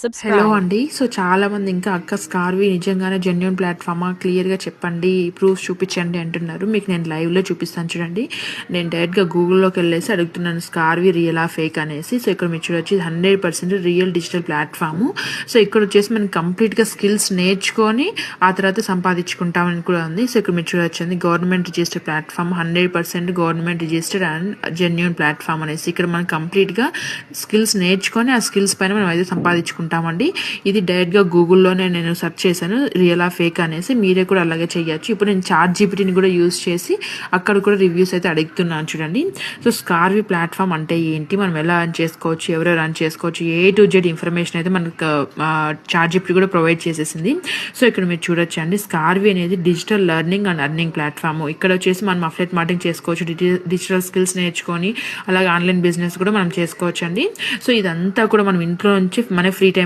Hello subscribe. అండి. So, చాలామంది ఇంకా అక్క స్కార్వి నిజంగానే జెన్యూన్ ప్లాట్‌ఫామా? క్లియర్‌గా చెప్పండి. ప్రూఫ్స్ చూపిచ్చండి అంటున్నారు. మీకు నేను లైవ్‌లో చూపిస్తాను చూడండి. నేను డైరెక్ట్‌గా గూగుల్‌లోకెళ్ళేసి అడుగుతున్నాను స్కార్వి రియలా? ఫేక్ అనేసి. సో, ఇక్కడ మీరు చూడొచ్చు ఇది 100% రియల్ డిజిటల్ ప్లాట్‌ఫాము. సో, ఇక్కడొచ్చేసి మనం కంప్లీట్‌గా స్కిల్స్ నేర్చుకొని ఆ తర్వాత సంపాదించుకుంటామని కూడా ఉంది. సో, ఇక్కడ మీరు చూడొచ్చండి government registered platform 100% government registered and genuine platform అనేసి. ఇక్కడ మనం కంప్లీట్‌గా స్కిల్స్ నేర్చుకొని ఆ స్కిల్స్ పైన మనం అయితే సంపాదించుకుంటామండి. ఇది డైరెక్ట్‌గా గూగుల్‌లోనే నేను సెర్చ్ చేశాను రియలా? ఫేక్ అనేసి. మీరే కూడా అలాగే చేయొచ్చు. ఇప్పుడు నేను చాట్ జీపీటీని కూడా యూజ్ చేసి అక్కడ కూడా రివ్యూస్ అయితే అడుగుతున్నాను చూడండి. సో, స్కార్వి ప్లాట్‌ఫామ్ అంటే ఏంటి? మనం ఎలా రన్ చేసుకోవచ్చు? ఎవరెవరు రన్ చేసుకోవచ్చు? ఏ టు జెడ్ ఇన్ఫర్మేషన్ అయితే మనకు చాట్ జీపీటీ కూడా ప్రొవైడ్ చేసేసింది. సో, ఇక్కడ మీరు చూడొచ్చండి స్కార్వి అనేది digital learning and earning platform. ఇక్కడ వచ్చేసి మనం అఫిలియేట్ మార్కెటింగ్ చేసుకోవచ్చు. డిజిటల్ స్కిల్స్ నేర్చుకొని అలాగే ఆన్‌లైన్ బిజినెస్ కూడా మనం చేసుకోవచ్చండి. సో, ఇదంతా కూడా మనం ఇంట్లో నుంచి మన ఫ్రీ టైం